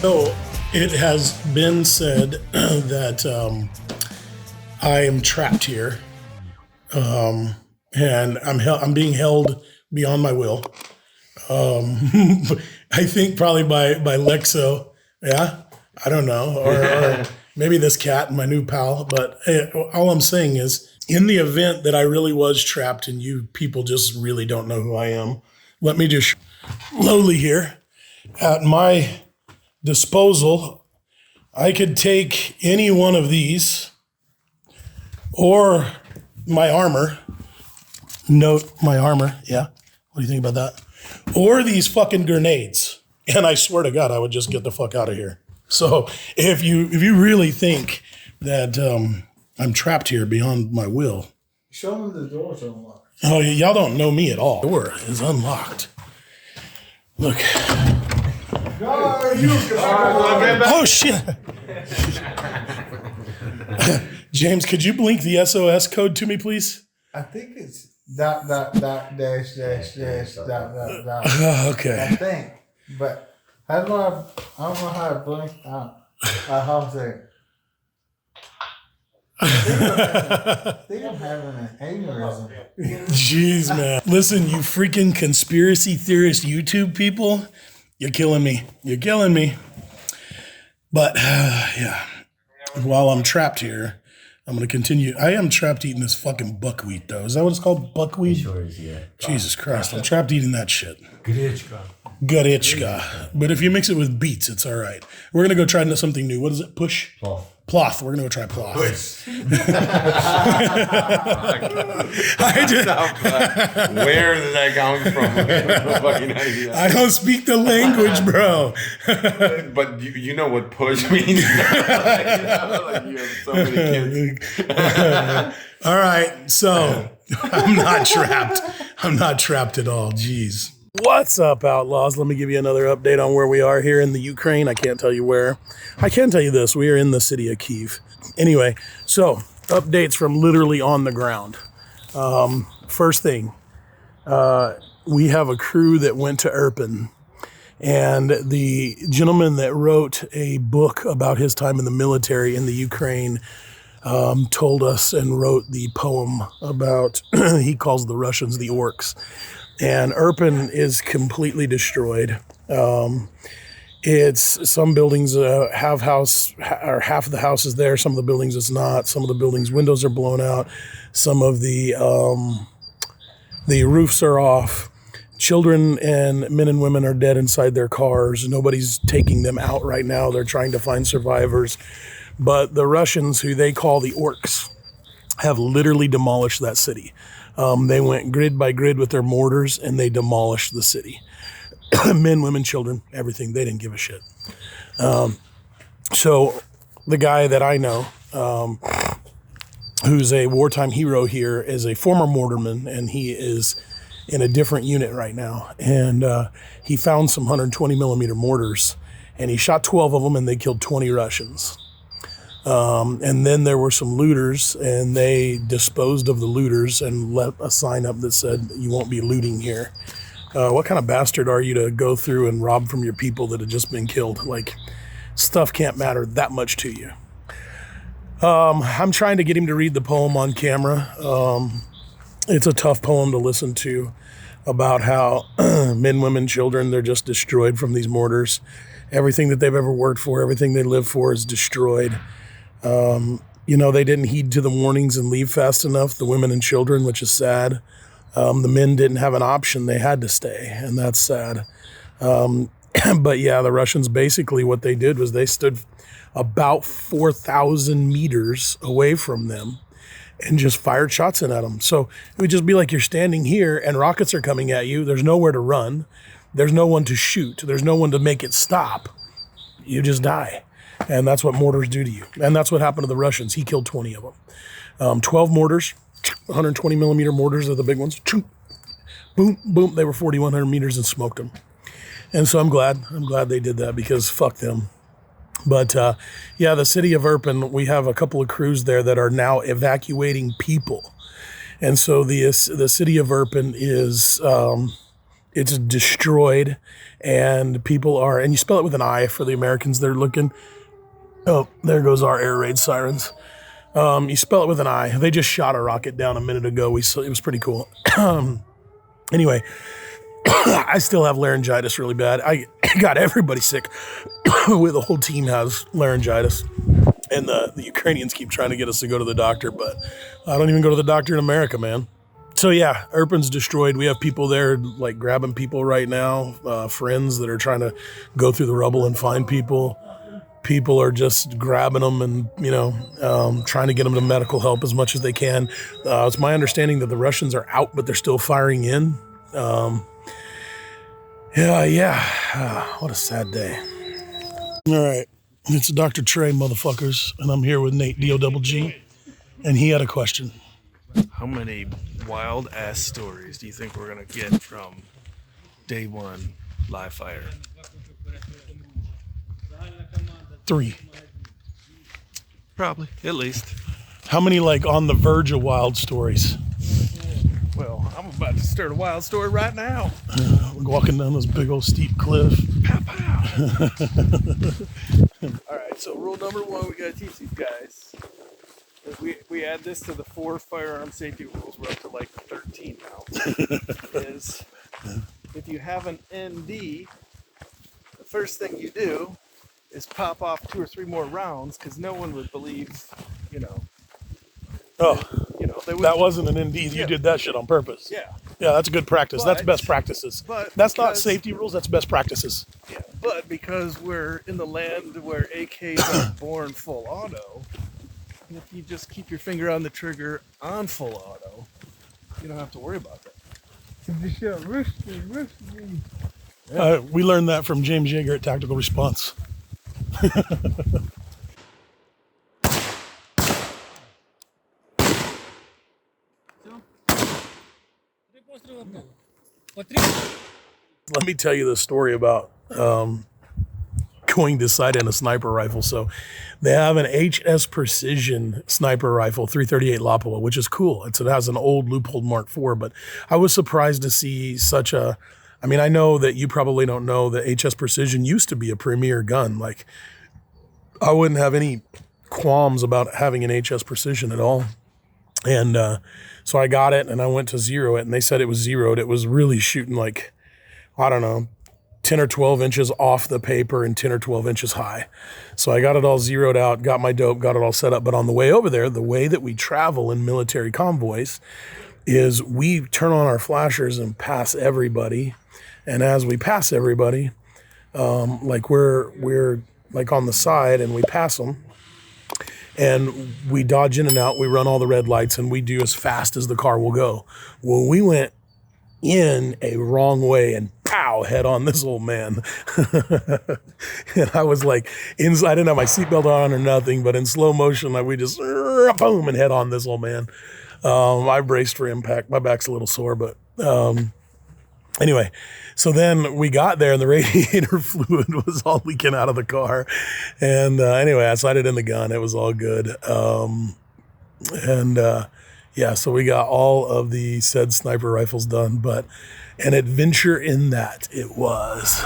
So it has been said that I am trapped here, and I'm being held beyond my will. I think probably by Lexo, yeah, I don't know, or maybe this cat, my new pal. But all I'm saying is, in the event that I really was trapped and you people just really don't know who I am, let me just lowly here at my disposal, I could take any one of these or my armor. Note my armor. Yeah. What do you think about that? Or these fucking grenades. And I swear to God, I would just get the fuck out of here. So if you really think that I'm trapped here beyond my will. Show them the door's unlocked. Oh, y'all don't know me at all. The door is unlocked. Look. Oh, shit. James, could you blink the SOS code to me, please? I think it's dot dash dot. Okay. I think, but I don't know how to blink out. How to say. I think I'm having an aneurysm. Jeez, man. Listen, you freaking conspiracy theorist YouTube people, you're killing me. You're killing me. But, yeah, while I'm trapped here, I'm going to continue. I am trapped eating this fucking buckwheat, though. Is that what it's called? Buckwheat? Sure is, yeah. Jesus Christ. I'm trapped eating that shit. Garichka. But if you mix it with beets, it's all right. We're going to go try something new. What is it? Push? Ploth. We're going to go try ploth. Where did that come from? No fucking idea. I don't speak the language, bro. But you know what push means? Like you have so many kids. All right, so I'm not trapped. I'm not trapped at all. Jeez. What's up, Outlaws? Let me give you another update on where we are here in the Ukraine. I can't tell you where. I can tell you this. We are in the city of Kyiv. Anyway, so updates from literally on the ground. First thing, we have a crew that went to Irpin. And the gentleman that wrote a book about his time in the military in the Ukraine told us and wrote the poem about, he calls the Russians the orcs. And Irpin is completely destroyed. It's some buildings have half of the house is there. Some of the buildings it's not. Some of the buildings windows are blown out. Some of the roofs are off. Children and men and women are dead inside their cars. Nobody's taking them out right now. They're trying to find survivors. But the Russians, who they call the orcs, have literally demolished that city. They went grid by grid with their mortars and they demolished the city. Men, women, children, everything. They didn't give a shit. So the guy that I know, who's a wartime hero here, is a former mortarman, and he is in a different unit right now. And he found some 120 millimeter mortars, and he shot 12 of them, and they killed 20 Russians. And then there were some looters, and they disposed of the looters and let a sign up that said, "You won't be looting here." What kind of bastard are you to go through and rob from your people that had just been killed? Like, stuff can't matter that much to you. I'm trying to get him to read the poem on camera. It's a tough poem to listen to about how men, women, children, they're just destroyed from these mortars. Everything that they've ever worked for, everything they live for is destroyed. They didn't heed to the warnings and leave fast enough, the women and children, which is sad. The men didn't have an option. They had to stay, and that's sad. But yeah, the Russians, basically what they did was they stood about 4,000 meters away from them and just fired shots in at them. So it would just be like you're standing here and rockets are coming at you. There's nowhere to run. There's no one to shoot. There's no one to make it stop. You just die. And that's what mortars do to you. And that's what happened to the Russians. He killed 20 of them. 12 mortars, 120 millimeter mortars are the big ones. Boom, boom. They were 4,100 meters and smoked them. And so I'm glad they did that, because fuck them. But the city of Irpin, we have a couple of crews there that are now evacuating people. And so the city of Irpin is it's destroyed, and people are, and you spell it with an I for the Americans that are looking. Oh, there goes our air raid sirens. You spell it with an I. They just shot a rocket down a minute ago. It was pretty cool. Anyway, I still have laryngitis really bad. I got everybody sick. The whole team has laryngitis. And the Ukrainians keep trying to get us to go to the doctor, but I don't even go to the doctor in America, man. So yeah, Irpin's destroyed. We have people there like grabbing people right now, friends that are trying to go through the rubble and find people. People are just grabbing them and, trying to get them to medical help as much as they can. It's my understanding that the Russians are out, but they're still firing in. What a sad day. All right. It's Dr. Trey, motherfuckers, and I'm here with Nate, D-O-double-G, and he had a question. How many wild-ass stories do you think we're going to get from day one live fire? 3. Probably, at least. How many, like, on the verge of wild stories? Well, I'm about to start a wild story right now. We're walking down this big old steep cliff. Pow, pow. All right, so rule number 1 we got to teach these guys. We add this to the 4 firearm safety rules. We're up to like 13 now. Is if you have an ND, the first thing you do is pop off 2 or 3 more rounds, because no one would believe, Oh, that wasn't an ND. Yeah. You did that shit on purpose. Yeah. Yeah, that's a good practice. That's But- best practices. but That's not because- safety rules. That's best practices. Yeah, but because we're in the land where AKs are born full auto, if you just keep your finger on the trigger on full auto, you don't have to worry about that. Risky. We learned that from James Yeager at Tactical Response. Let me tell you the story about going to sight in a sniper rifle. So they have an HS Precision sniper rifle, 338 Lapua, which is cool. It has an old Leupold Mark IV, but I was surprised to see such a, I know that you probably don't know that HS Precision used to be a premier gun. Like, I wouldn't have any qualms about having an HS Precision at all. And so I got it and I went to zero it, and they said it was zeroed. It was really shooting like, I don't know, 10 or 12 inches off the paper and 10 or 12 inches high. So I got it all zeroed out, got my dope, got it all set up. But on the way over there, the way that we travel in military convoys is we turn on our flashers and pass everybody. And as we pass everybody, like we're like on the side and we pass them, and we dodge in and out. We run all the red lights and we do as fast as the car will go. Well, we went in a wrong way and pow, head on this old man. And I was like inside, I didn't have my seatbelt on or nothing, but in slow motion, like we just boom and head on this old man. I braced for impact. My back's a little sore, but anyway, so then we got there and the radiator fluid was all leaking out of the car. And anyway, I sighted in the gun. It was all good. Yeah, so we got all of the said sniper rifles done, but an adventure in that it was.